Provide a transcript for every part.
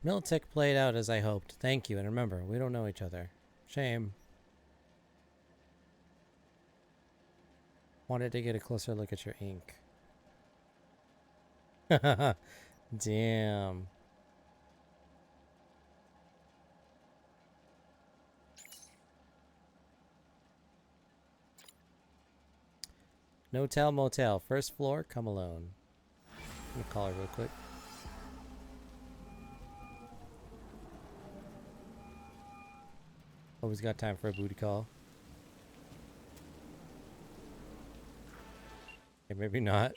Militech played out as I hoped. Thank you, and remember, we don't know each other. Shame. Wanted to get a closer look at your ink. Damn. No tell motel. First floor, come alone. I'm gonna call her real quick. Always got time for a booty call. Okay, maybe not.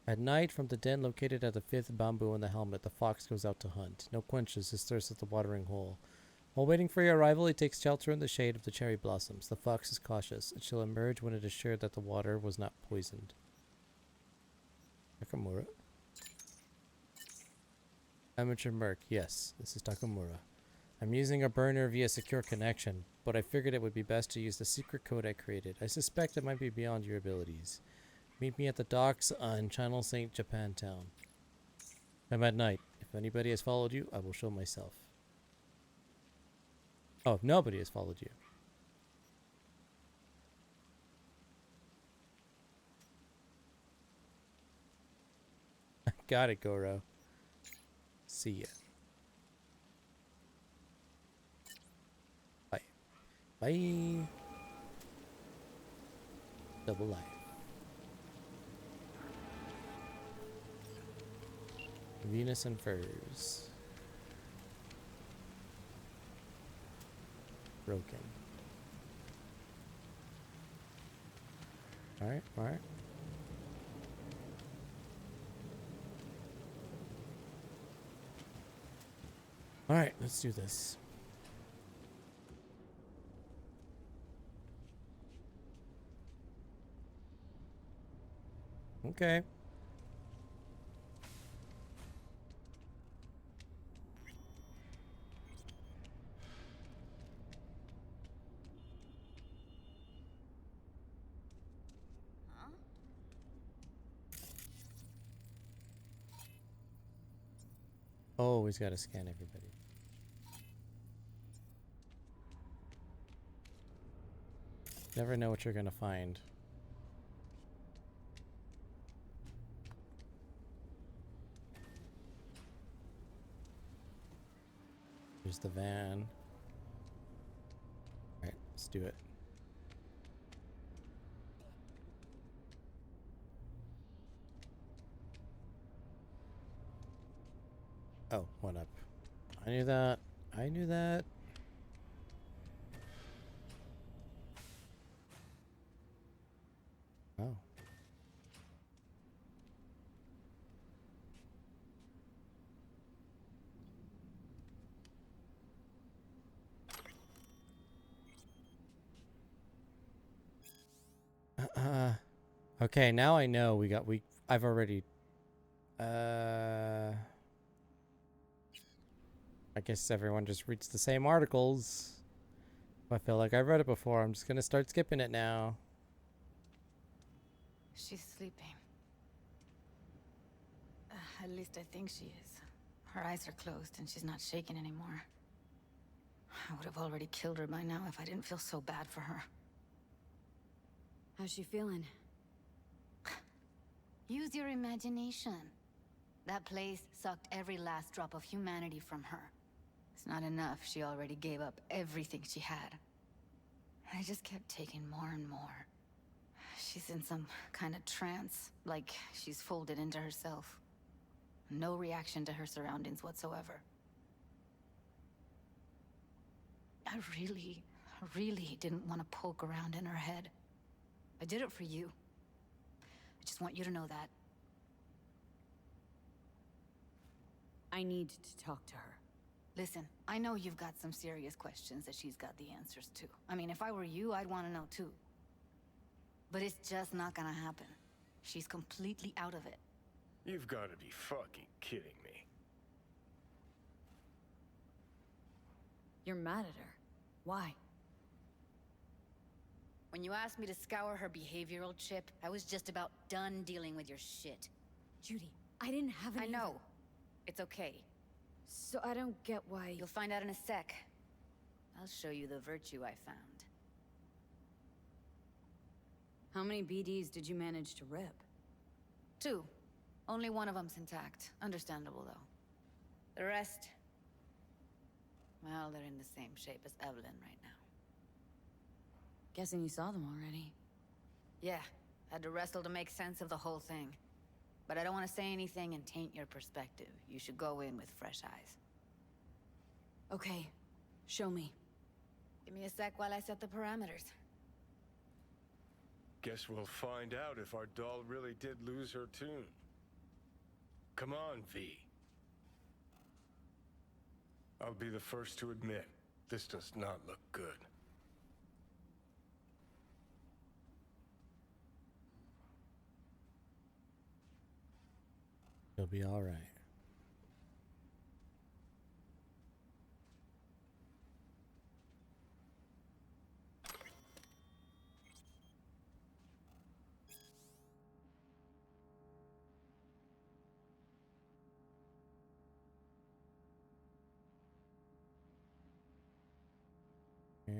At night, from the den located at the fifth bamboo in the helmet, the fox goes out to hunt. No quenches his thirst at the watering hole. While waiting for your arrival, he takes shelter in the shade of the cherry blossoms. The fox is cautious. It shall emerge when it is sure that the water was not poisoned. Takamura. Amateur Merc. Yes, this is Takamura. I'm using a burner via secure connection, but I figured it would be best to use the secret code I created. I suspect it might be beyond your abilities. Meet me at the docks on Channel St. Japantown. I'm at night. If anybody has followed you, I will show myself. Oh, if nobody has followed you. Got it, Goro. See ya. Bye. Bye. Double life. Venus and Furs. Broken. Alright, alright. Alright, let's do this. Okay. Always gotta scan everybody. Never know what you're gonna find. Here's the van. Alright, let's do it. Oh, one up. I knew that. I knew that. Oh. Okay, now I know I've already I guess everyone just reads the same articles. I feel like I've read it before. I'm just gonna start skipping it now. She's sleeping. At least I think she is. Her eyes are closed and she's not shaking anymore. I would have already killed her by now if I didn't feel so bad for her. How's she feeling? Use your imagination. That place sucked every last drop of humanity from her. It's not enough. She already gave up everything she had. I just kept taking more and more. She's in some kind of trance, like she's folded into herself. No reaction to her surroundings whatsoever. I really didn't want to poke around in her head. I did it for you. I just want you to know that. I need to talk to her. Listen, I know you've got some serious questions that she's got the answers to. I mean, if I were you, I'd want to know too. But it's just not gonna happen. She's completely out of it. You've got to be fucking kidding me. You're mad at her. Why? When you asked me to scour her behavioral chip, I was just about done dealing with your shit. Judy, I didn't have any... I know. It's okay. So I don't get why... You'll find out in a sec. I'll show you the virtue I found. How many BDs did you manage to rip? 2. Only one of them's intact. Understandable, though. The rest... well, they're in the same shape as Evelyn right now. Guessing you saw them already. Yeah, had to wrestle to make sense of the whole thing. But I don't want to say anything and taint your perspective. You should go in with fresh eyes. Okay, show me. Give me a sec while I set the parameters. Guess we'll find out if our doll really did lose her tune. Come on, V. I'll be the first to admit, this does not look good. You'll be all right. Okay.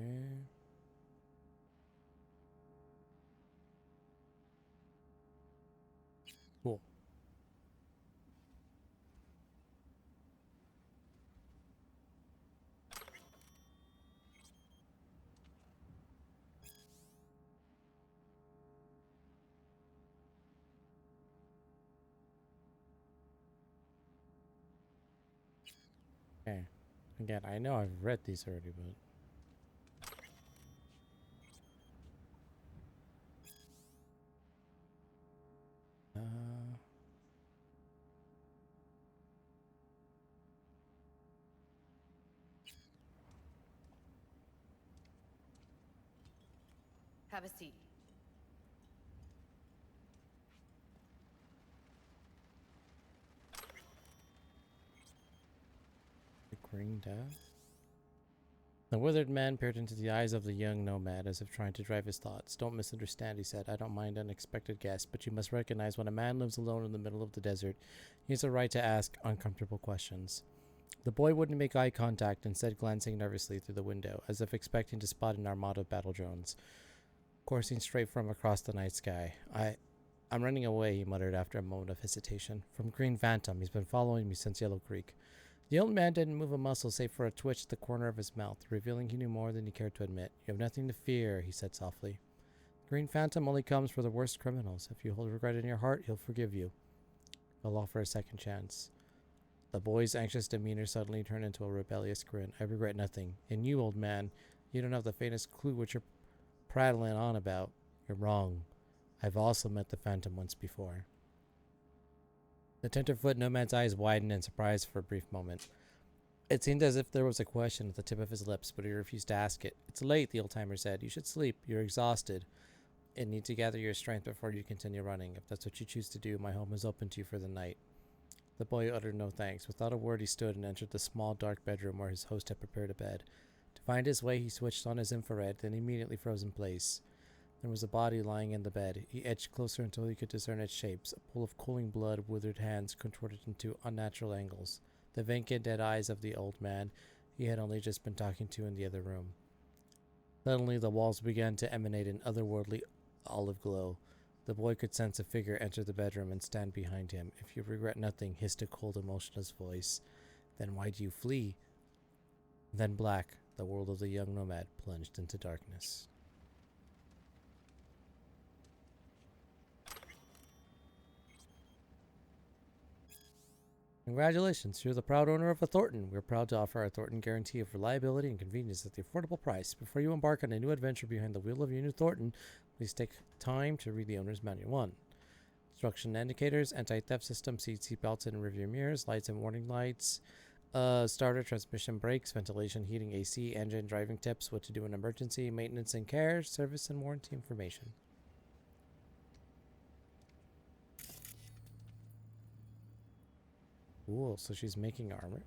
Cool. Okay. Again, I know I've read these already, but... Have a seat. The green death? The withered man peered into the eyes of the young nomad as if trying to drive his thoughts. Don't misunderstand, he said. I don't mind unexpected guests, but you must recognize when a man lives alone in the middle of the desert, he has a right to ask uncomfortable questions. The boy wouldn't make eye contact, instead glancing nervously through the window, as if expecting to spot an armada of battle drones, coursing straight from across the night sky. I'm running away, he muttered after a moment of hesitation. From Green Phantom. He's been following me since Yellow Creek. The old man didn't move a muscle save for a twitch at the corner of his mouth, revealing he knew more than he cared to admit. You have nothing to fear, he said softly. Green Phantom only comes for the worst criminals. If you hold regret in your heart, he'll forgive you. I'll offer a second chance. The boy's anxious demeanor suddenly turned into a rebellious grin. I regret nothing. And you, old man, you don't have the faintest clue what you're prattling on about. You're wrong. I've also met the Phantom once before. The tenterfoot nomad's eyes widened in surprise for a brief moment. It seemed as if there was a question at the tip of his lips, but he refused to ask it. It's late, the old-timer said. You should sleep. You're exhausted and need to gather your strength before you continue running. If that's what you choose to do, my home is open to you for the night. The boy uttered no thanks. Without a word, he stood and entered the small, dark bedroom where his host had prepared a bed. To find his way, he switched on his infrared, then immediately froze in place. There was a body lying in the bed. He edged closer until he could discern its shapes. A pool of cooling blood, withered hands contorted into unnatural angles. The vacant, dead eyes of the old man he had only just been talking to in the other room. Suddenly, the walls began to emanate an otherworldly olive glow. The boy could sense a figure enter the bedroom and stand behind him. If you regret nothing, hissed a cold, emotionless voice. Then why do you flee? Then black, the world of the young nomad, plunged into darkness. Congratulations, you're the proud owner of a Thornton. We're proud to offer our Thornton guarantee of reliability and convenience at the affordable price. Before you embark on a new adventure behind the wheel of your new Thornton, please take time to read the owner's manual. 1. Instruction indicators, anti-theft system, seat belts and rear view mirrors, lights and warning lights, starter, transmission, brakes, ventilation, heating, AC, engine, driving tips, what to do in emergency, maintenance and care, service and warranty information. Cool, so she's making armor.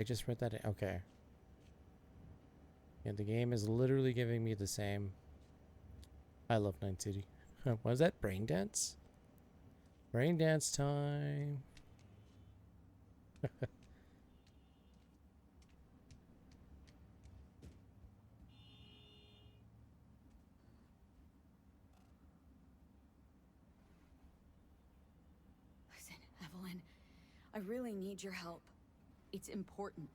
I just read that. Okay. Yeah, the game is literally giving me the same. I love Night City. Was that brain dance? Brain dance time. Listen, Evelyn, I really need your help. It's important.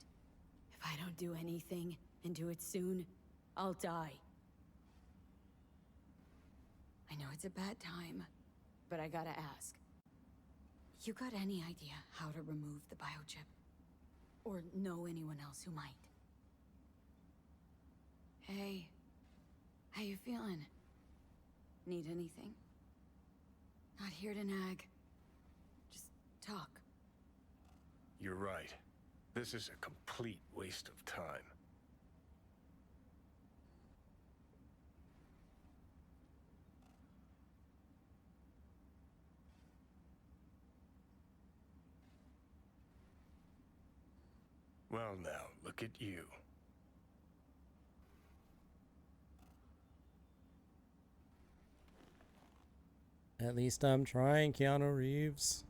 If I don't do anything, and do it soon, I'll die. I know it's a bad time, but I gotta ask. You got any idea how to remove the biochip? Or know anyone else who might? Hey, how you feeling? Need anything? Not here to nag. Just talk. You're right. This is a complete waste of time. Well now, look at you. At least I'm trying, Keanu Reeves.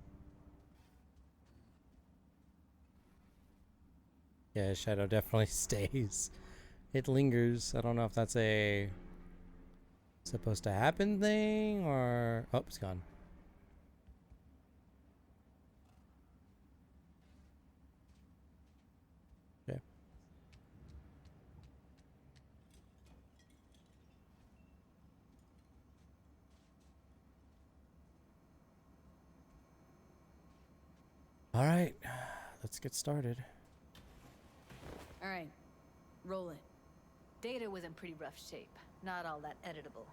Yeah, Shadow definitely stays. It lingers. I don't know if that's a supposed to happen thing or... Oh, it's gone. Okay. All right, let's get started. All right, roll it. Data was in pretty rough shape. Not all that editable.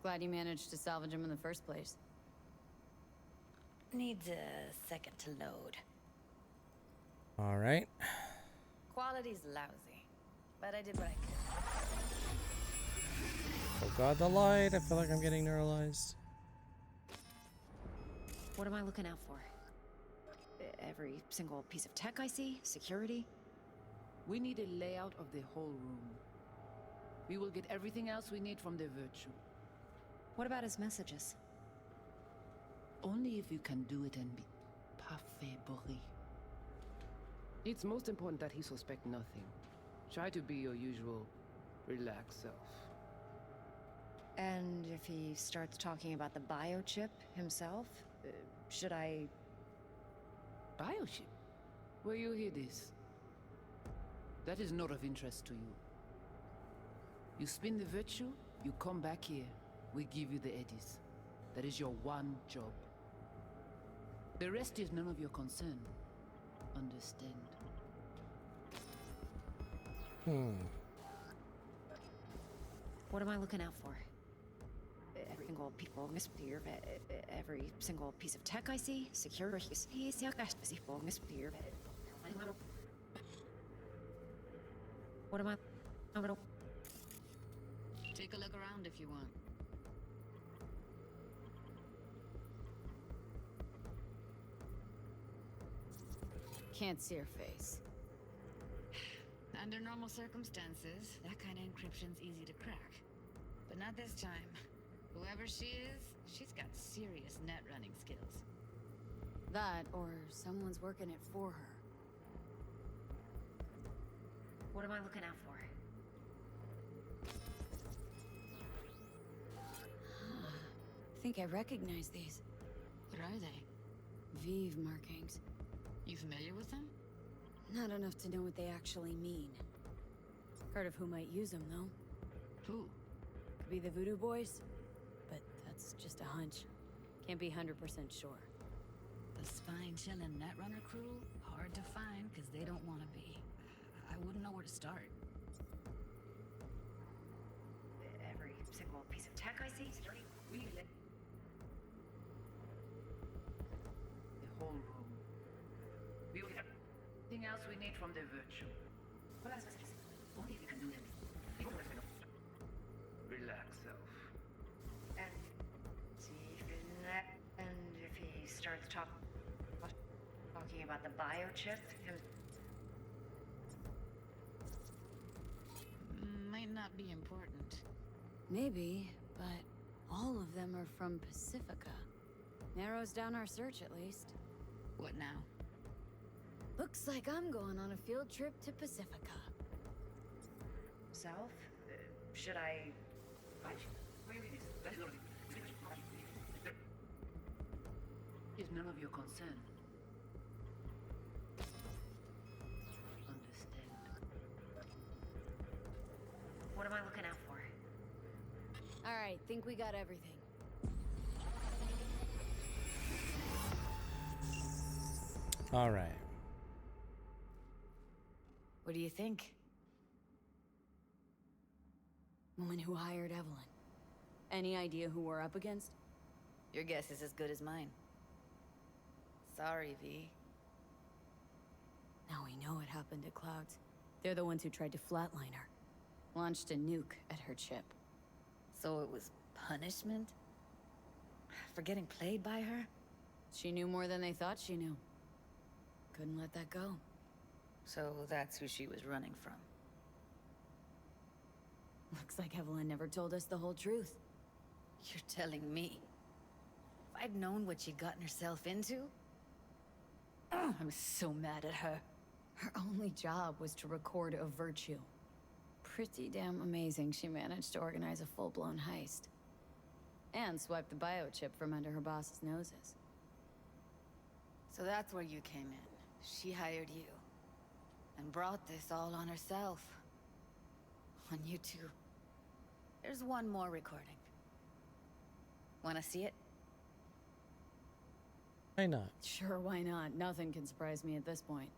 Glad you managed to salvage him in the first place. Needs a second to load. All right. Quality's lousy, but I did what I could. Oh god, the light. I feel like I'm getting neuralized. What am I looking out for? Every single piece of tech I see? Security? We need a layout of the whole room. We will get everything else we need from the Virtue. What about his messages? Only if you can do it and be parfait bourré. It's most important that he suspect nothing. Try to be your usual, relaxed self. And if he starts talking about the biochip himself, should I... Biochip? Where you hear this? That is not of interest to you. You spin the Virtue, you come back here, we give you the eddies. That is your one job. The rest is none of your concern. Understand? What am I looking out for? Every single people misbehavior, every single piece of tech I see, security, people misbehavior. What am I? Take a look around if you want. Can't see her face. Under normal circumstances, that kind of encryption's easy to crack. But not this time. Whoever she is, she's got serious net running skills. That, or someone's working it for her. What am I looking out for? I think I recognize these. What are they? Vive markings. You familiar with them? Not enough to know what they actually mean. Heard of who might use them, though. Who? Could be the Voodoo Boys, but that's just a hunch. Can't be 100% sure. The spine-chilling netrunner crew? Hard to find, because they don't want to be. I wouldn't know where to start. Every single piece of tech I see, security. The whole room. We will get everything else we need from the Virtue. What about his messages? Only if you can do it. Relax, self. And if he starts talking talking about the biochip? Might not be important. Maybe, but all of them are from Pacifica. Narrows down our search, at least. What now? Looks like I'm going on a field trip to Pacifica. South? Should I... It's none of your concern. Understand. What am I looking out for? All right, think we got everything. All right. What do you think? Woman who hired Evelyn. Any idea who we're up against? Your guess is as good as mine. Sorry, V. Now we know what happened to Clouds. They're the ones who tried to flatline her. Launched a nuke at her chip. So it was punishment? For getting played by her? She knew more than they thought she knew. Couldn't let that go. So that's who she was running from. Looks like Evelyn never told us the whole truth. You're telling me? If I'd known what she'd gotten herself into? I'm so mad at her. Her only job was to record a virtue. Pretty damn amazing she managed to organize a full-blown heist. And swipe the biochip from under her boss's noses. So that's where you came in. She hired you. And brought this all on herself. On you too. There's one more recording. Wanna see it? Why not? Sure, why not? Nothing can surprise me at this point.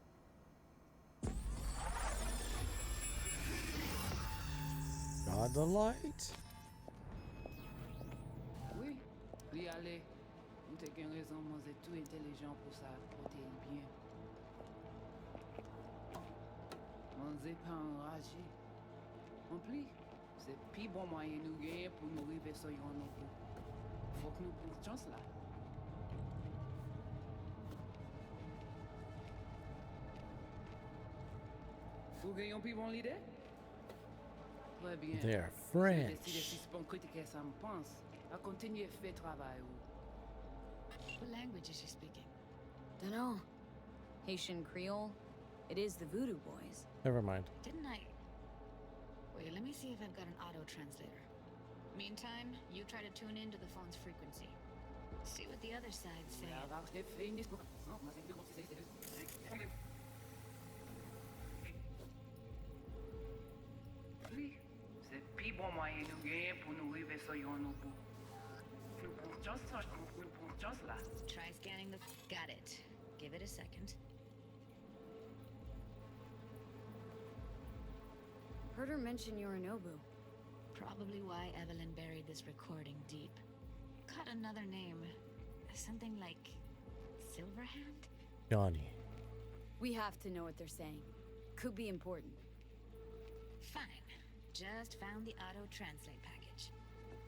God the light? Oui, li ale. Ou te gen raison, moi c'est tout intelligent pour ça, protéger bien. Moi c'est pas enragé. En plus, c'est plus bon moyen nous gagner pour nous arriver sur yon nouveau. Faut que nous prenions chance là. Vous gagnez plus bon l'idée? Très bien. They're Si French. suspend critiquer ça me pense, à continuer à faire travail. What language is she speaking? Dunno. Haitian Creole? It is the Voodoo Boys. Never mind. Didn't I? Wait, let me see if I've got an auto-translator. Meantime, you try to tune into the phone's frequency. See what the other side's saying. Oui, c'est plus bon moyen nous gagner pour nous arriver sur yon nouveau. Nous prenons chance là. Try scanning the... Got it. Give it a second. Heard her mention Yorinobu. Probably why Evelyn buried this recording deep. Caught another name. Something like... Silverhand? Johnny. We have to know what they're saying. Could be important. Fine. Just found the auto-translate package.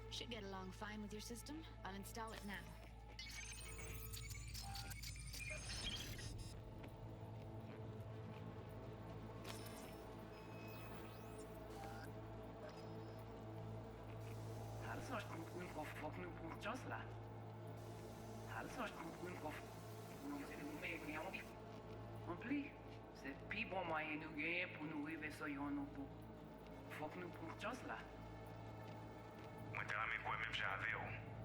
Should get along fine with your system. I'll install it now. Faut que nous prenions chance là. En plus, c'est plus bon moyen nous gagner pour nous arriver sur yon nouveau. Faut que nous prenions chance là. Moi, t'as ramené quoi même j'avais,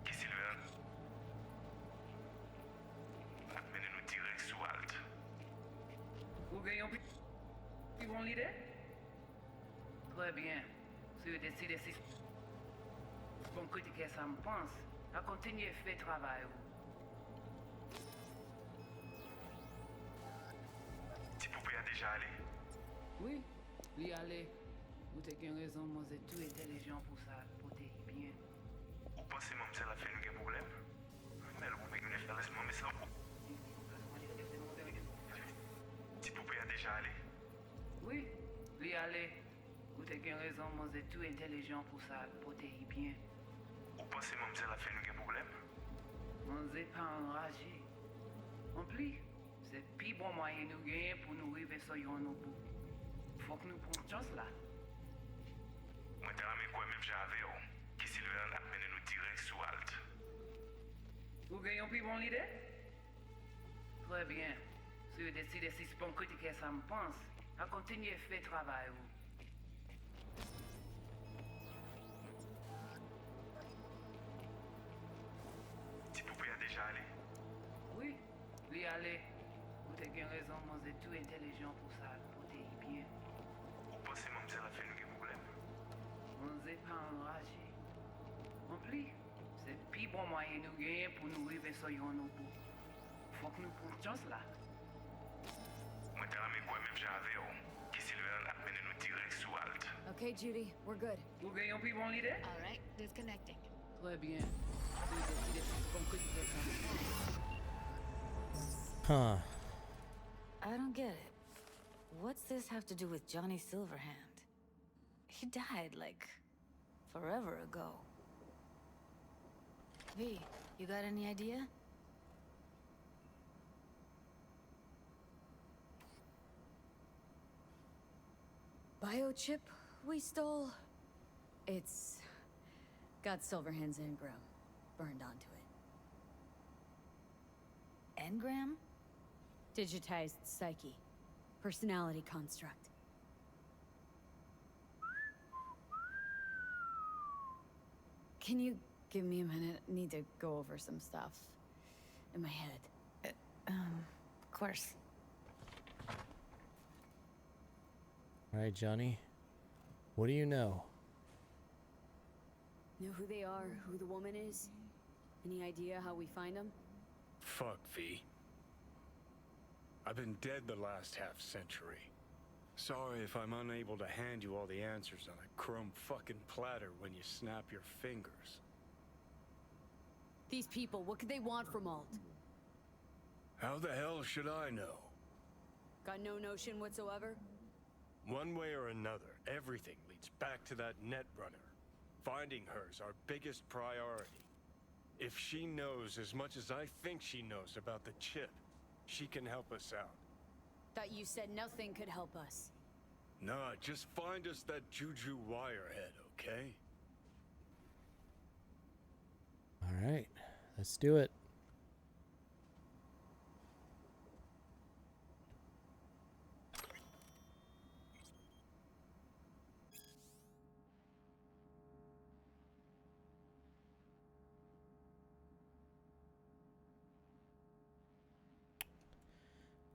qui Silver? Menez-nous direct sous Alt. Vous gagnez plus bon l'idée? Très bien. Si vous décidez si bon critiquer ça me pense, à continuer à faire travail. Tu pouvais déjà aller. Oui, l'y aller. Vous avez raison, moi c'est tout intelligent pour ça, pour te bien. Vous pensez même que ça a fait un problème? Mais le problème est que nous laisse-moi, mais ça. Tu pouvais déjà aller. Oui, l'y aller. Vous avez raison, moi c'est tout intelligent pour ça, pour te bien. Vous pensez même que ça a fait un problème? On n'est pas enragé. En plus, C'est plus bon moyen nous gagner pour nous arriver sur yon au bout. Faut que nous prenions chance là. Mwen te rame kwen menm jave yo, ki Silver ap mene nou direct sou alt. Vous gagnez plus bon l'idée? Très bien. Si vous décidez si c'est bon critiquer ça me pense, à continuer à faire travail vous. Ti poupée a deja ale? Oui, lui allez. Vous avez bien raison, moi c'est tout intelligent pour ça, pour t'y bien. Ou pense mwen se la fe nou gen problem? On n'est pas enragé. En plus, c'est plus bon moyen nous gagner pour nous arriver sur yon au bout. Faut que nous prenions chance là. Mwen te rame kwen menm jave yo, ki Silver ap mene nou direct sou alt. Okay, Judy, we're good. Vous gagnez plus bon l'idée? All right, disconnecting. Très bien. Si vous décidez si c'est bon critiquer ça me pense. Huh. I don't get it. What's this have to do with Johnny Silverhand? He died, like, forever ago. V, you got any idea? Biochip we stole? It's got Silverhand's engram burned onto it. Engram? Digitized psyche. Personality construct. Can you give me a minute? I need to go over some stuff in my head. Of course. All right, Johnny. What do you know? Know who they are, who the woman is? Any idea how we find them? Fuck, V. I've been dead the last half century. Sorry if I'm unable to hand you all the answers on a chrome fucking platter when you snap your fingers. These people, what could they want from Alt? How the hell should I know? Got no notion whatsoever? One way or another, everything leads back to that Netrunner. Finding her's our biggest priority. If she knows as much as I think she knows about the chip, she can help us out. Thought you said nothing could help us. Nah, just find us that Juju wirehead, okay? All right, let's do it.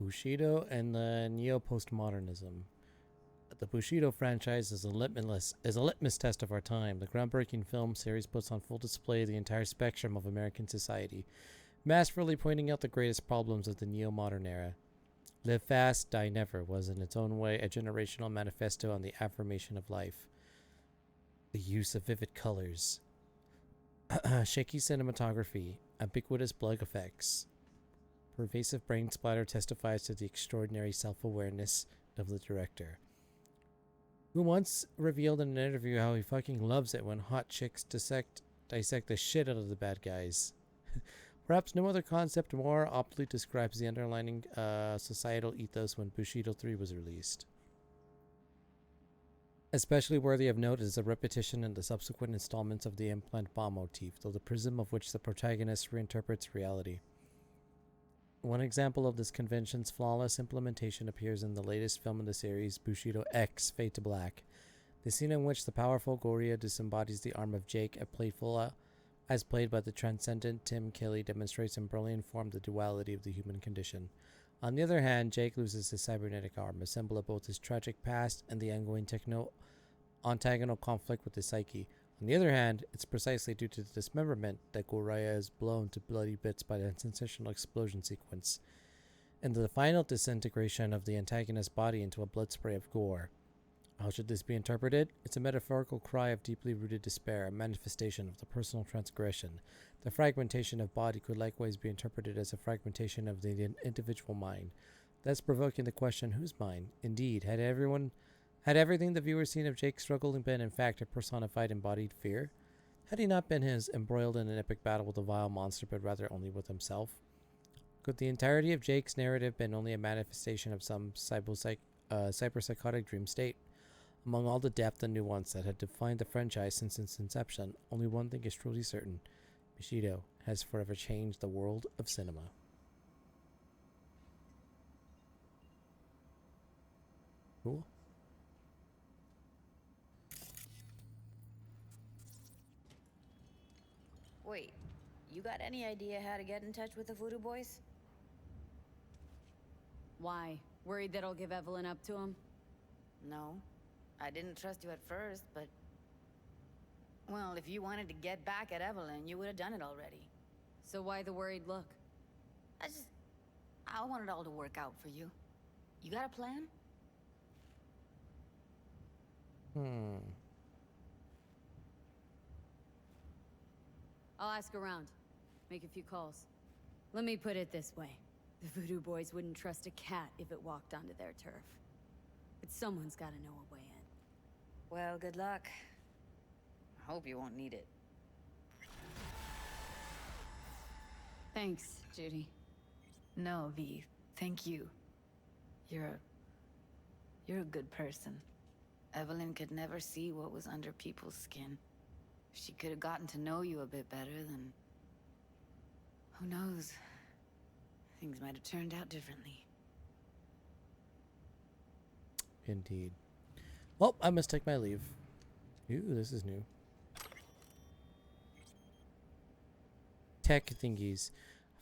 Bushido and the neo-postmodernism. The Bushido franchise is a litmus test of our time. The groundbreaking film series puts on full display the entire spectrum of American society, masterfully pointing out the greatest problems of the neo-modern era. Live Fast, Die Never was in its own way a generational manifesto on the affirmation of life. The use of vivid colors, shaky cinematography, ubiquitous blood effects, pervasive brain splatter testifies to the extraordinary self-awareness of the director, who once revealed in an interview how he fucking loves it when hot chicks dissect the shit out of the bad guys. Perhaps no other concept more aptly describes the underlying societal ethos when Bushido 3 was released. Especially worthy of note is the repetition in the subsequent installments of the implant bomb motif, through the prism of which the protagonist reinterprets reality. One example of this convention's flawless implementation appears in the latest film in the series, Bushido X, Fade to Black. The scene in which the powerful Goria disembodies the arm of Jake, as played by the transcendent Tim Kelly, demonstrates in brilliant form the duality of the human condition. On the other hand, Jake loses his cybernetic arm, a symbol of both his tragic past and the ongoing techno-ontagonal conflict with his psyche. On the other hand, it's precisely due to the dismemberment that Goraya is blown to bloody bits by the sensational explosion sequence, and the final disintegration of the antagonist's body into a blood spray of gore. How should this be interpreted? It's a metaphorical cry of deeply rooted despair, a manifestation of the personal transgression. The fragmentation of body could likewise be interpreted as a fragmentation of the individual mind, thus provoking the question, whose mind? Indeed, had everything the viewer seen of Jake's struggle been in fact a personified embodied fear? Had he not been embroiled in an epic battle with a vile monster, but rather only with himself? Could the entirety of Jake's narrative been only a manifestation of some cyberpsychotic dream state? Among all the depth and nuance that had defined the franchise since its inception, only one thing is truly certain. Bushido has forever changed the world of cinema. Cool. Wait, you got any idea how to get in touch with the Voodoo Boys? Why? Worried that I'll give Evelyn up to him? No. I didn't trust you at first, but... Well, if you wanted to get back at Evelyn, you would have done it already. So why the worried look? I want it all to work out for you. You got a plan? I'll ask around. Make a few calls. Let me put it this way. The Voodoo Boys wouldn't trust a cat if it walked onto their turf. But someone's gotta know a way in. Well, good luck. I hope you won't need it. Thanks, Judy. No, V. Thank you. You're a good person. Evelyn could never see what was under people's skin. If she could have gotten to know you a bit better, then... who knows? Things might have turned out differently. Indeed. Well, I must take my leave. Ooh, this is new. Tech thingies.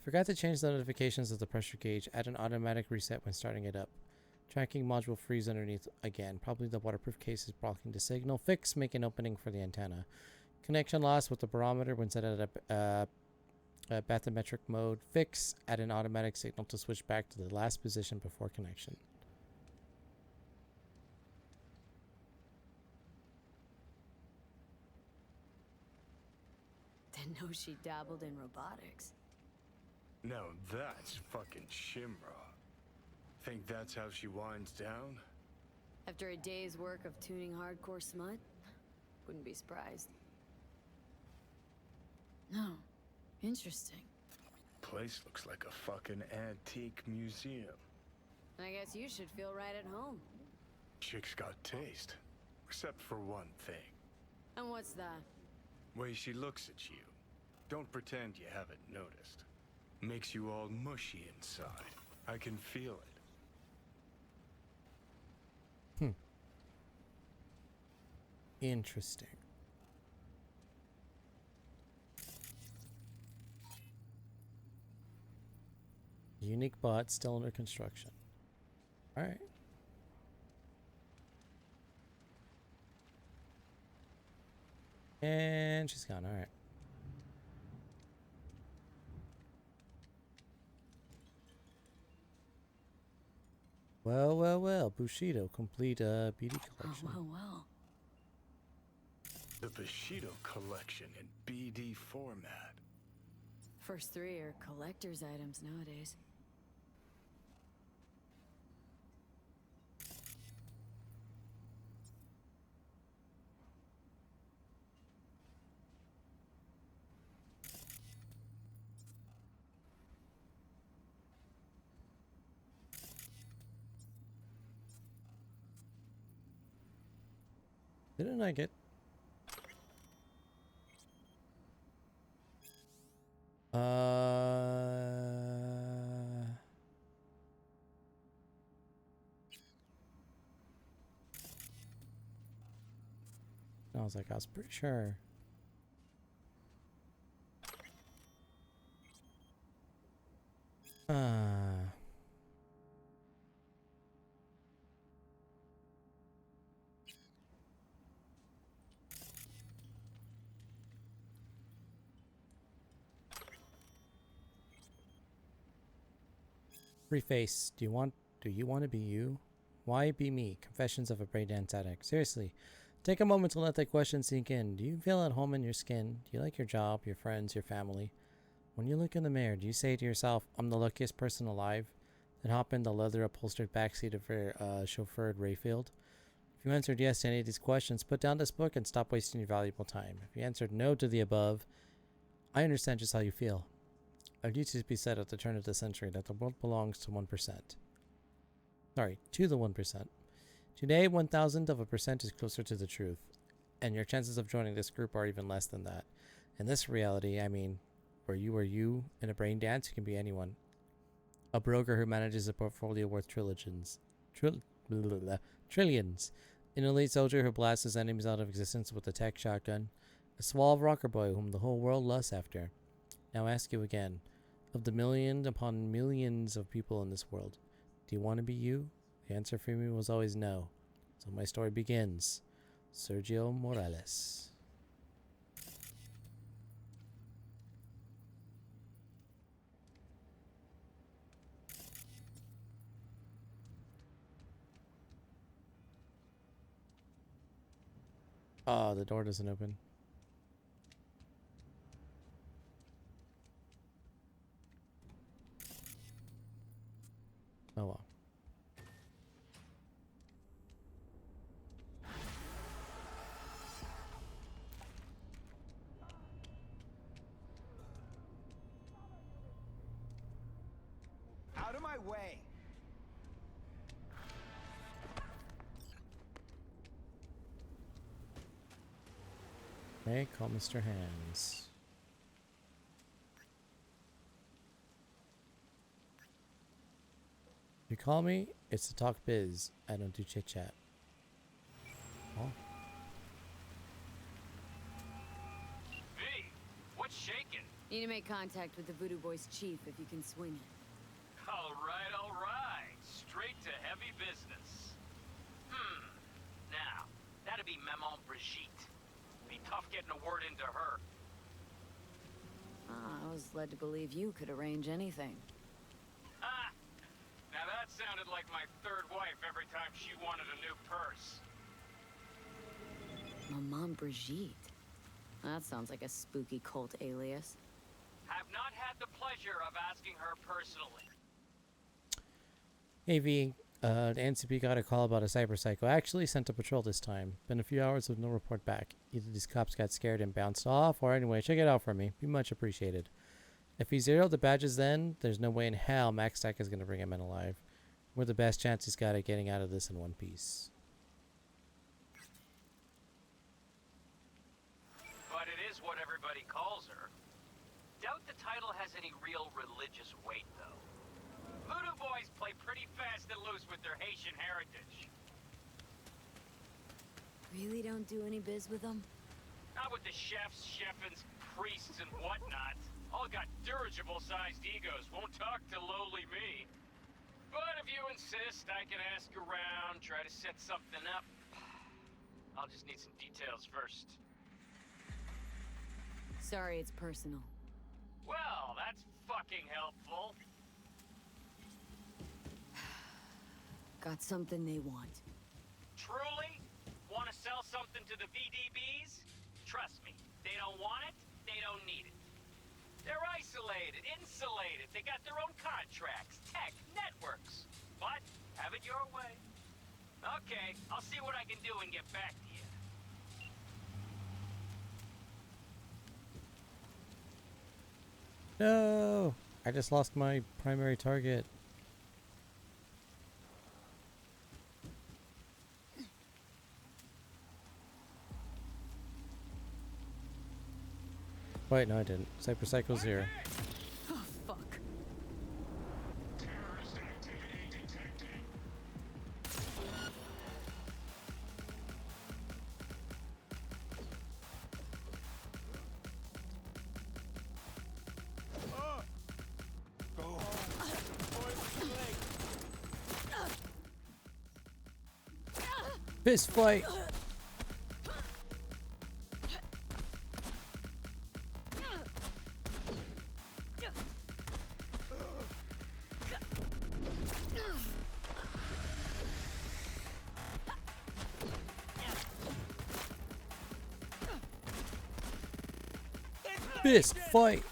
I forgot to change the notifications of the pressure gauge. Add an automatic reset when starting it up. Tracking module freeze underneath again. Probably the waterproof case is blocking the signal. Fix, make an opening for the antenna. Connection lost with the barometer when set at a bathymetric mode. Fix, add an automatic signal to switch back to the last position before connection. Didn't know she dabbled in robotics. Now that's fucking Shimra. Think that's how she winds down? After a day's work of tuning hardcore smut? Wouldn't be surprised. No. Interesting. Place looks like a fucking antique museum. I guess you should feel right at home. Chick's got taste. Except for one thing. And what's that? Way she looks at you. Don't pretend you haven't noticed. Makes you all mushy inside. I can feel it. Interesting. Unique bot still under construction. Alright. And she's gone. Alright. Well, well, well. Bushido. Complete BD collection. Oh, well. The Bushido collection in BD format. First three are collector's items nowadays. Didn't I get... I was like, I was pretty sure. Preface. Do you want to be you? Why be me? Confessions of a braindance addict. Seriously. Take a moment to let that question sink in. Do you feel at home in your skin? Do you like your job, your friends, your family? When you look in the mirror, do you say to yourself, I'm the luckiest person alive? Then hop in the leather upholstered backseat of your chauffeured Rayfield? If you answered yes to any of these questions, put down this book and stop wasting your valuable time. If you answered no to the above, I understand just how you feel. It used to be said at the turn of the century that the world belongs to 1%. Sorry, to the 1%. Today, 1,000% is closer to the truth, and your chances of joining this group are even less than that. In this reality, I mean, where you are you, in a brain dance, you can be anyone. A broker who manages a portfolio worth trillions. Trillions. An elite soldier who blasts his enemies out of existence with a tech shotgun. A suave rocker boy whom the whole world lusts after. Now I ask you again, of the million upon millions of people in this world, do you want to be you? The answer for me was always no. So my story begins. Sergio Morales. Oh, the door doesn't open. Oh well. Out of my way! Okay, call Mr. Hands. If you call me, it's to talk biz. I don't do chit chat. Oh. Hey, what's shaking? Need to make contact with the Voodoo Boys chief if you can swing it. All right. Straight to heavy business. Now, that'd be Maman Brigitte. Be tough getting a word into her. I was led to believe you could arrange anything. Ah! Now that sounded like my third wife every time she wanted a new purse. Maman Brigitte. That sounds like a spooky cult alias. Have not had the pleasure of asking her personally. Hey V, the NCP got a call about a cyber psycho. I actually sent a patrol this time. Been a few hours with no report back. Either these cops got scared and bounced off, or anyway, check it out for me. Be much appreciated. If he zeroed the badges then, there's no way in hell Max Stack is going to bring him in alive. We're the best chance he's got at getting out of this in one piece. But it is what everybody calls her. Doubt the title has any real religious weight, though. Voodoo Boys play pretty fast and loose with their Haitian heritage. Really don't do any biz with them? Not with the chefs, chefins, priests, and whatnot. All got dirigible-sized egos, won't talk to lowly me. But if you insist, I can ask around, try to set something up. I'll just need some details first. Sorry, it's personal. Well, that's fucking helpful. Got something they want. Truly? Want to sell something to the VDBs? Trust me, they don't want it, they don't need it. They're isolated, insulated, they got their own contracts, tech, networks. But, have it your way. Okay, I'll see what I can do and get back to you. No! I just lost my primary target. Wait, no I didn't. Cyber Cycle's here. Oh, fuck. Terrorist activity detected. Go home. Before it's too late. Fist fight! Fist fight!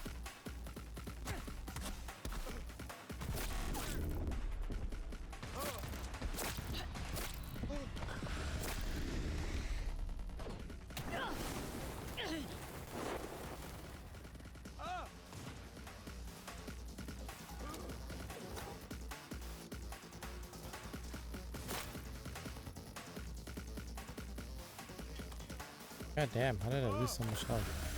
God damn, how did I lose so much health?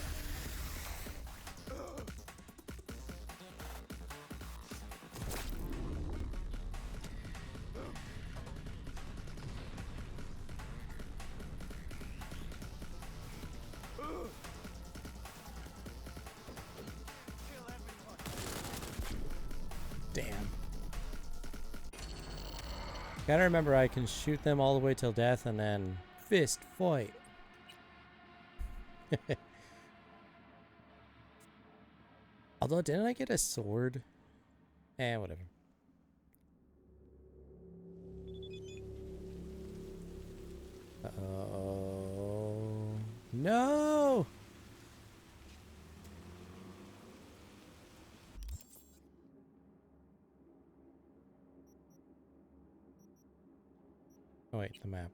Damn. Gotta remember I can shoot them all the way till death and then fist fight. Although, didn't I get a sword? Eh, whatever. Uh-oh. No! Oh, wait, the map.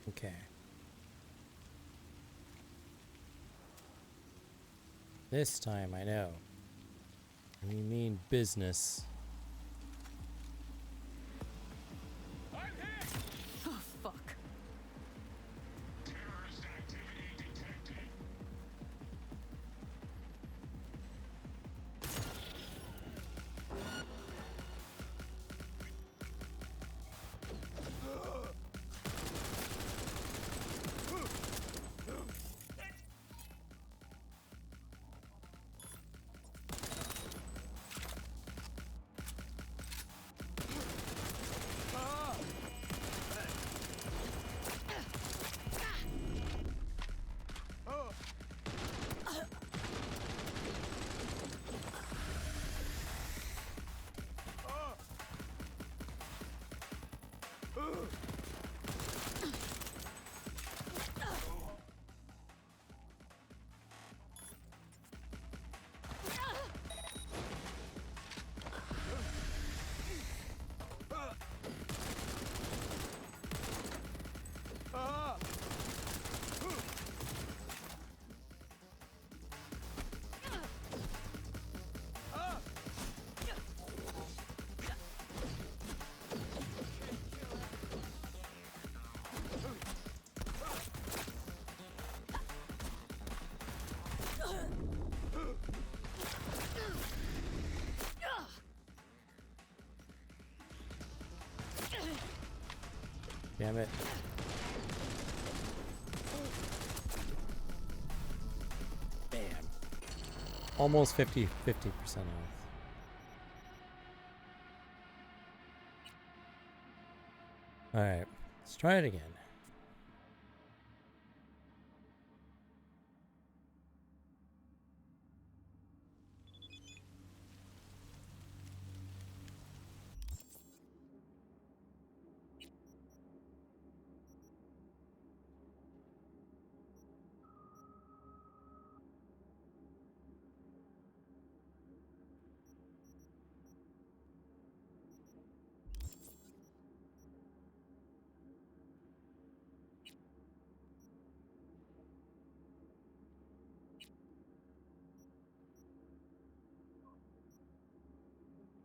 Okay. This time I know. We mean business. Oh, fuck. Terrorist activity detected. Damn it. Damn. Almost 50% off. Alright, let's try it again.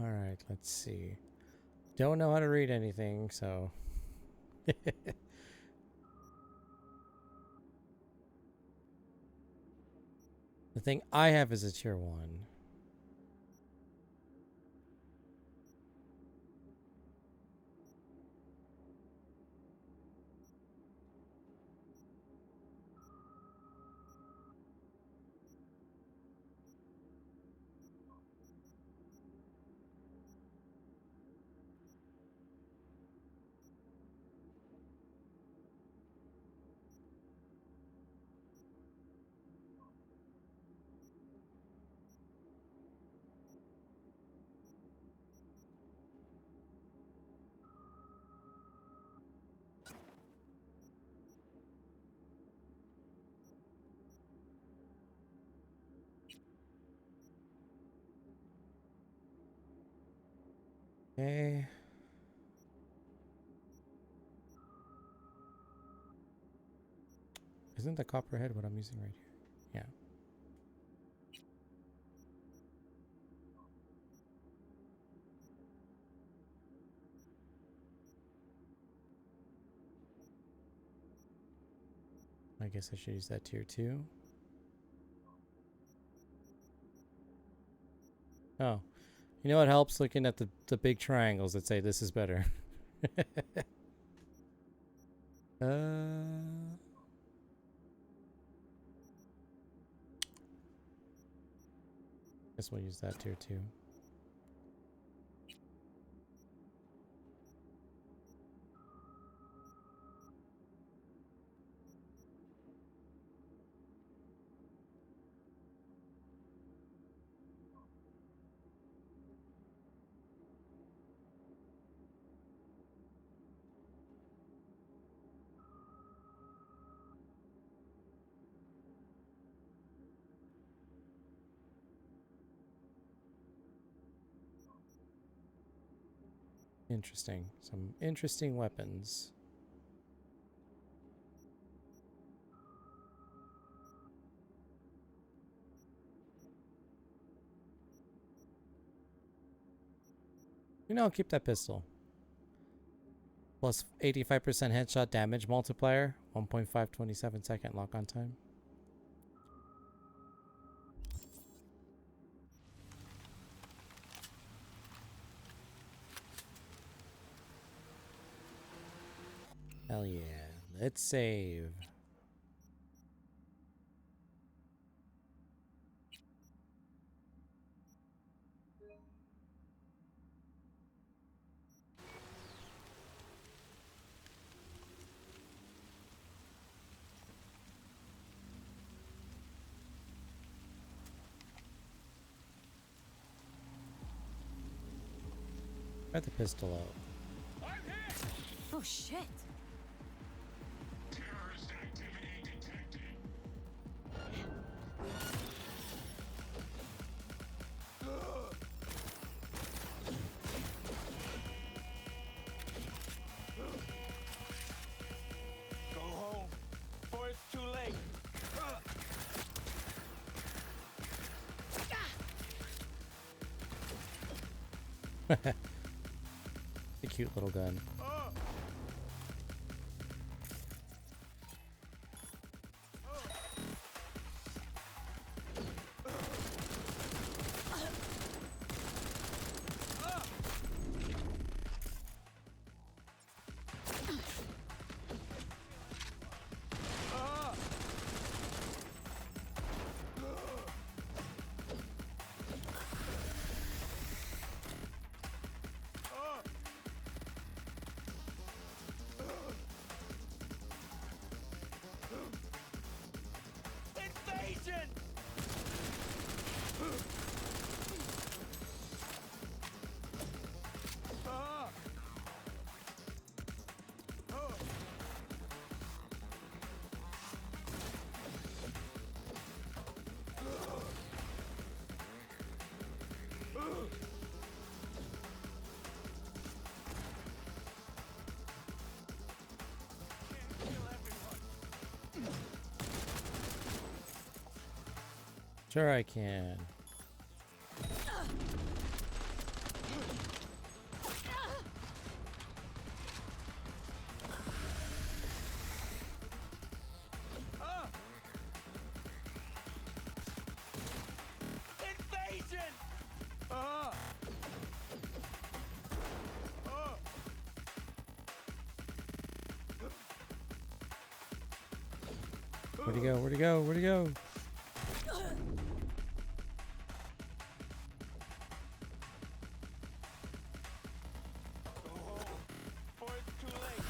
Alright, let's see. Don't know how to read anything, so... The thing I have is a tier 1. Okay. Isn't the copperhead what I'm using right here? Yeah. I guess I should use that tier 2. Oh. You know what helps? Looking at the big triangles that say this is better. Guess we'll use that tier 2. Interesting. Some interesting weapons. You know, I'll keep that pistol. Plus 85% headshot damage multiplier. 1.527 second lock on time. Hell yeah. Let's save. Try the pistol out. Oh shit! Terrorist activity detected. Go home before it's too late. A cute little gun. Invasion! Sure I can. Invasion! Where'd he go? Where'd he go? Where'd he go? Go home before it's too late.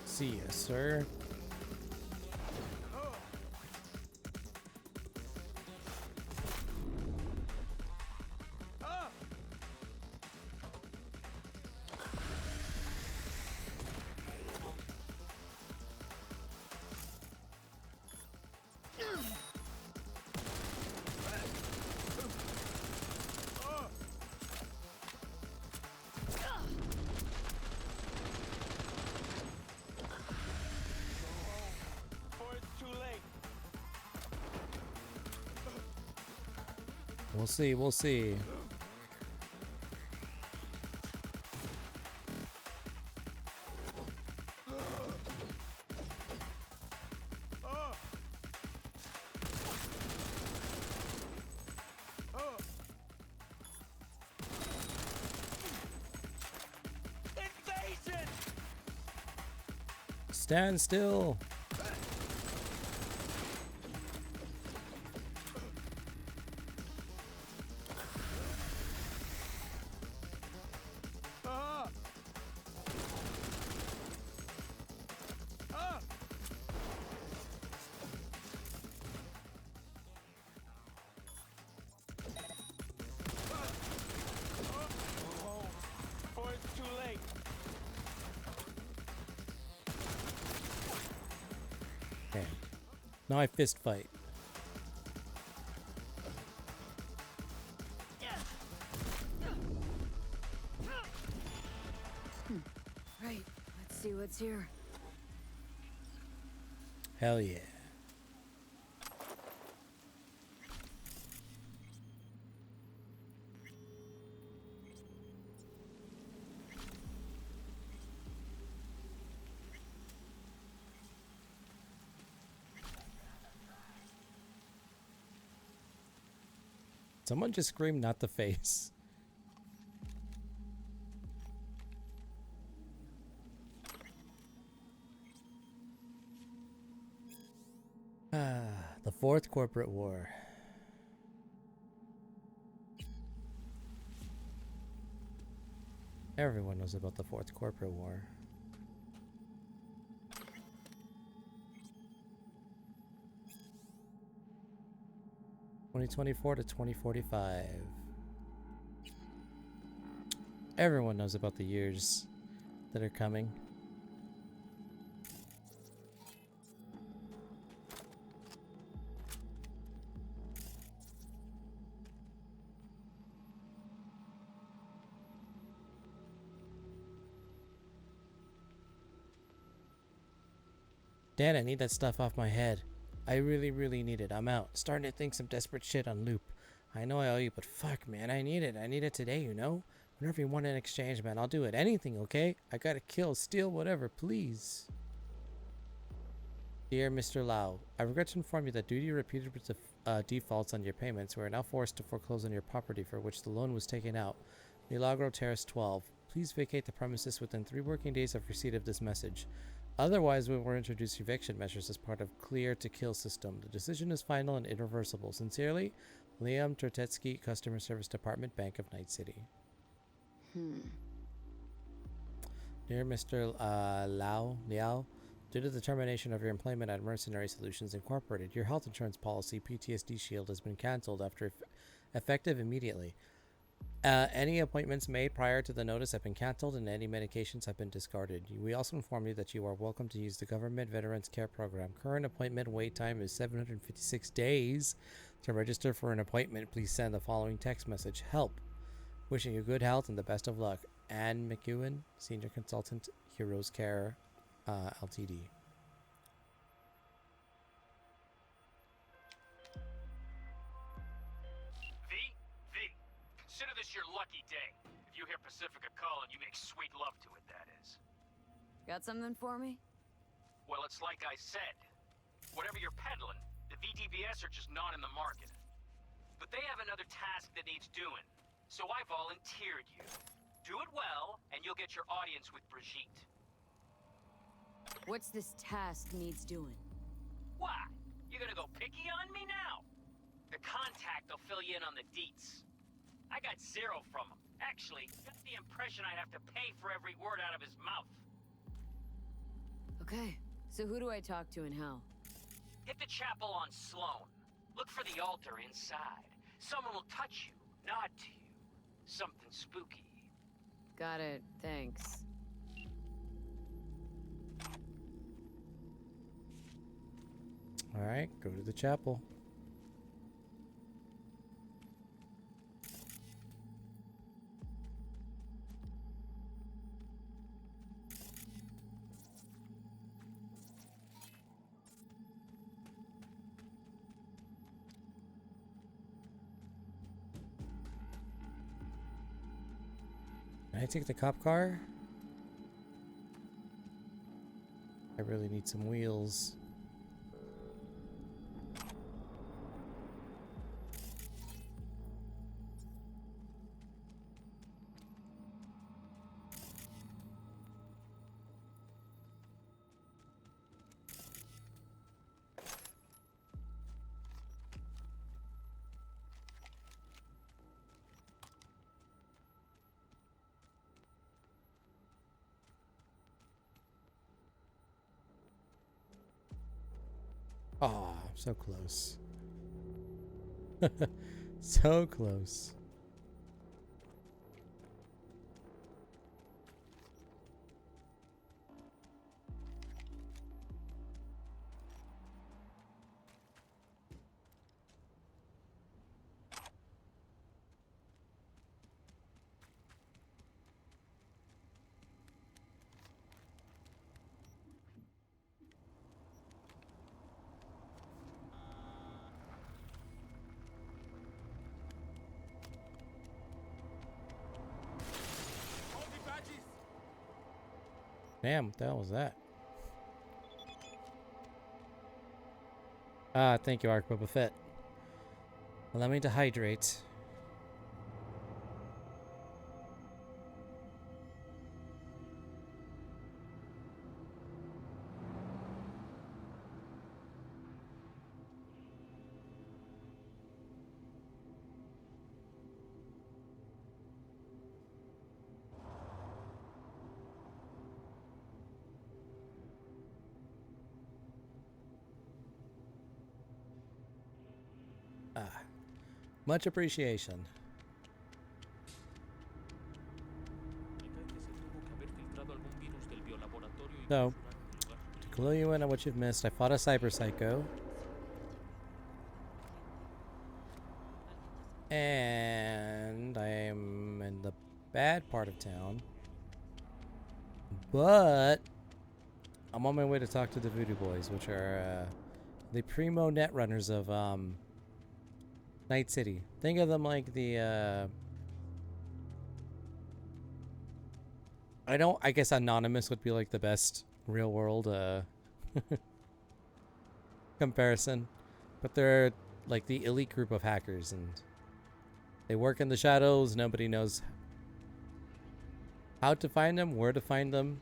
See ya, sir. We'll see, we'll see. Invasion! Stand still. Ah! Ah! Oh, before it's too late. Okay. Now I fist fight. Right. Let's see what's here. Hell yeah. Someone just screamed, not the face. The Fourth Corporate War. Everyone knows about the Fourth Corporate War. (2024 to 2045). Everyone knows about the years that are coming. Dad, I need that stuff off my head. I really need it. I'm out. Starting to think some desperate shit on loop. I know I owe you, but fuck, man, I need it. I need it today, you know? Whatever you want in exchange, man, I'll do it. Anything, okay? I gotta kill, steal, whatever, please. Dear Mr. Lau, I regret to inform you that due to your repeated defaults on your payments, we are now forced to foreclose on your property for which the loan was taken out. Milagro Terrace 12. Please vacate the premises within 3 working days of receipt of this message. Otherwise, we will introduce eviction measures as part of Clear to Kill system. The decision is final and irreversible. Sincerely, Liam Tertetsky, Customer Service Department, Bank of Night City. Dear Mr. Liao, due to the termination of your employment at Mercenary Solutions Incorporated, your health insurance policy, PTSD Shield, has been canceled after effective immediately. Any appointments made prior to the notice have been canceled and any medications have been discarded. We also inform you that you are welcome to use the Government Veterans Care Program. Current appointment wait time is 756 days. To register for an appointment, please send the following text message: help. Wishing you good health and the best of luck. Anne McEwen, Senior Consultant, Heroes Care, Ltd. Consider this your lucky day. If you hear Pacifica calling, you make sweet love to it, that is. Got something for me? Well, it's like I said. Whatever you're peddling, the VDBS are just not in the market. But they have another task that needs doing, so I volunteered you. Do it well, and you'll get your audience with Brigitte. What's this task needs doing? Why? You gonna go picky on me now? The contact will fill you in on the deets. I got 0 from him. Actually, got the impression I'd have to pay for every word out of his mouth. Okay, so who do I talk to and how? Hit the chapel on Sloan. Look for the altar inside. Someone will touch you, nod to you. Something spooky. Got it, thanks. Alright, go to the chapel. Can I take the cop car? I really need some wheels. Oh, so close. So close. Damn, what the hell was that? Ah, thank you, Ark Boba Fett. Allow me to hydrate. Ah, much appreciation. So, to clue you in on what you've missed, I fought a cyber psycho. And I'm in the bad part of town. But I'm on my way to talk to the Voodoo Boys, which are the primo net runners of Night City. Think of them like the I guess Anonymous would be like the best real world comparison. But they're like the elite group of hackers, and they work in the shadows. Nobody knows how to find them, where to find them.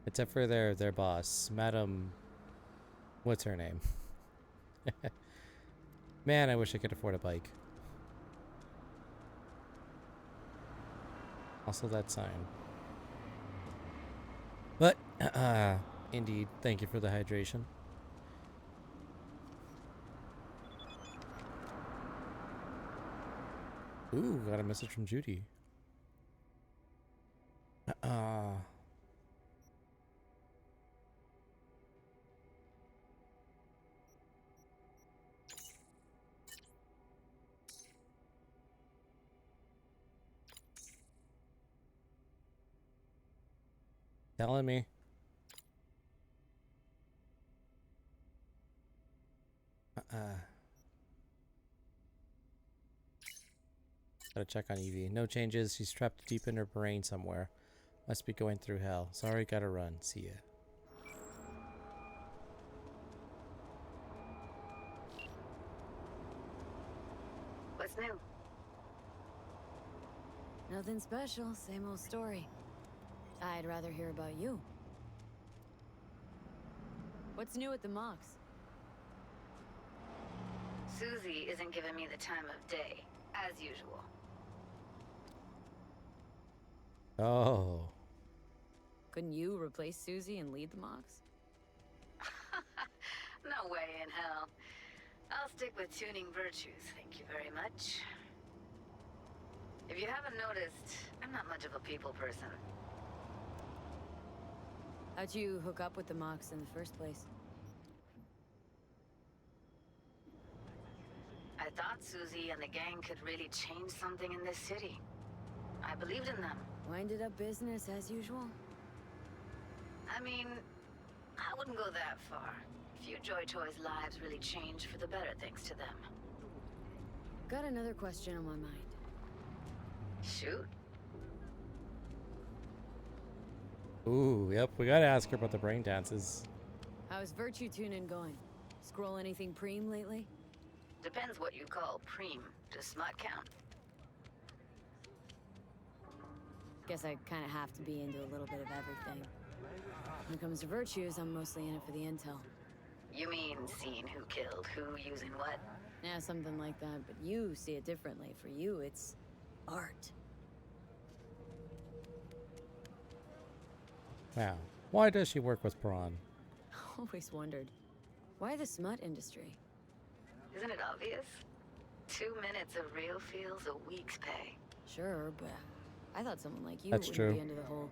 Except for their boss, Madam... What's her name? Man, I wish I could afford a bike. Also that sign. But, indeed, thank you for the hydration. Ooh, got a message from Judy. Telling me. Gotta check on Evie. No changes. She's trapped deep in her brain somewhere. Must be going through hell. Sorry, gotta run. See ya. What's new? Nothing special, same old story. I'd rather hear about you. What's new at the mocks? Susie isn't giving me the time of day, as usual. Oh. Couldn't you replace Susie and lead the mocks? No way in hell. I'll stick with tuning virtues, thank you very much. If you haven't noticed, I'm not much of a people person. How'd you hook up with the mocks in the first place? I thought Susie and the gang could really change something in this city. I believed in them. Winded up business as usual? I mean, I wouldn't go that far. Few Joy Toys' lives really changed for the better thanks to them. Got another question on my mind. Shoot. Ooh, yep. We gotta ask her about the brain dances. How's virtue tuning going? Scroll anything preem lately? Depends what you call preem. Does smut count? Guess I kind of have to be into a little bit of everything. When it comes to virtues, I'm mostly in it for the intel. You mean seeing who killed who using what? Yeah, something like that, but you see it differently. For you, it's art. Wow. Why does she work with Prawn? Always wondered. Why the smut industry? Isn't it obvious? 2 minutes of real feels a week's pay. Sure, but I thought someone like you That's wouldn't true. be into the whole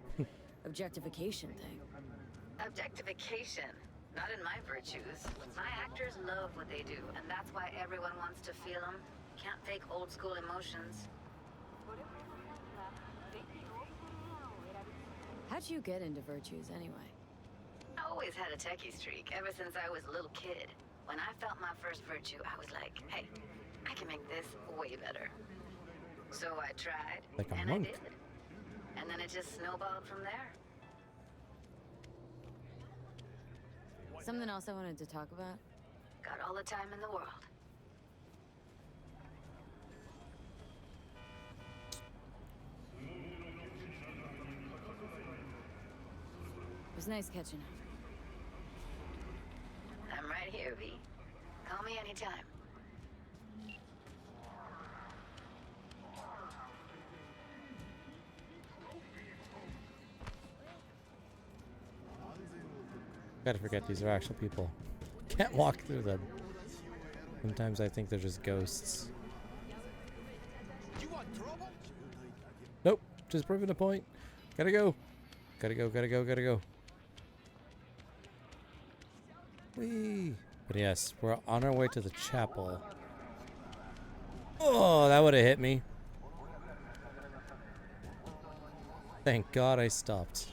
objectification thing. Objectification. Not in my virtues. My actors love what they do, and that's why everyone wants to feel them. Can't fake old school emotions. How'd you get into virtues anyway? I always had a techie streak ever since I was a little kid. When I felt my first virtue, I was like, hey, I can make this way better. So I tried, Like a and monk. I did. And then it just snowballed from there. Something else I wanted to talk about? Got all the time in the world. It was nice catching up. I'm right here, V. Call me anytime. Gotta forget these are actual people. Can't walk through them. Sometimes I think they're just ghosts. You want trouble? Nope, just proving a point. Gotta go. Gotta go, gotta go, gotta go. Whee! But yes, we're on our way to the chapel. Oh, that would have hit me. Thank God I stopped.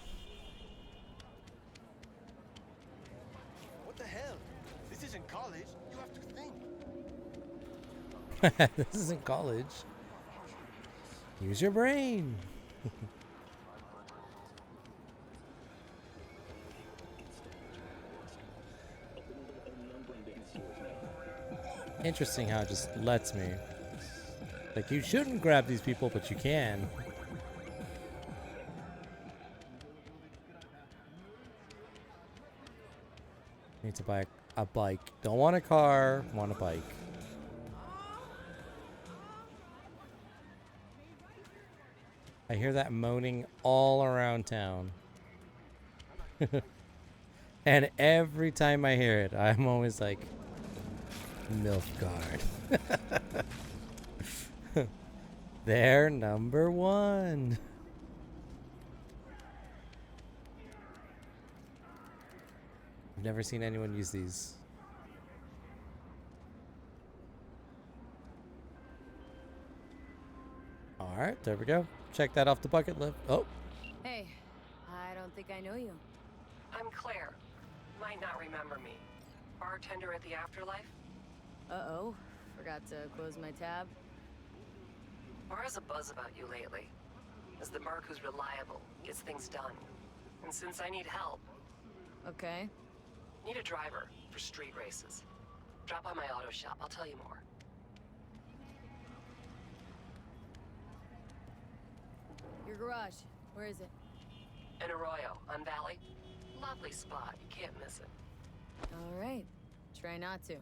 What the hell? This isn't college. You have to think. This isn't college. Use your brain. Interesting how it just lets me. Like, you shouldn't grab these people, but you can. Need to buy a bike. Don't want a car, want a bike. I hear that moaning all around town. And every time I hear it, I'm always like, MILF guard. They're number one. I've never seen anyone use these. Alright, there we go. Check that off the bucket list. Oh, Hey, I don't think I know you. I'm Claire. Might not remember me. Bartender at the Afterlife? Uh-oh. Forgot to close my tab. Bar has a buzz about you lately. As the merc who's reliable, gets things done. And since I need help, Okay. need a driver for street races. Drop by my auto shop, I'll tell you more. Your garage. Where is it? In Arroyo, on Valley. Lovely spot, you can't miss it. All right. Try not to.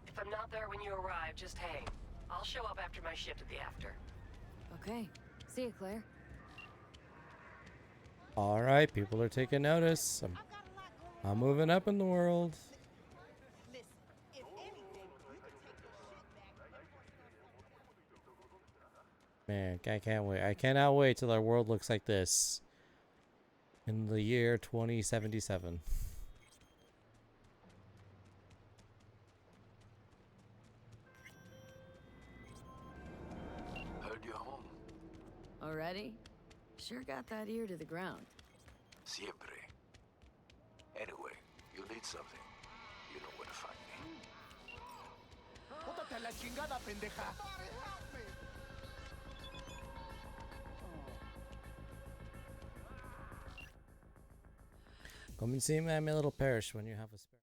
If I'm not there when you arrive, just hang. I'll show up after my shift at the after. Okay. See you, Claire. alright. People are taking notice. I'm moving up in the world. Man, I can't wait. I cannot wait till our world looks like this in the year 2077. Heard you're home. Already? Sure got that ear to the ground. Siempre. Anyway, you need something. You know where to find me. Bótate a la chingada, pendeja. Come and see my little parish when you have a spare.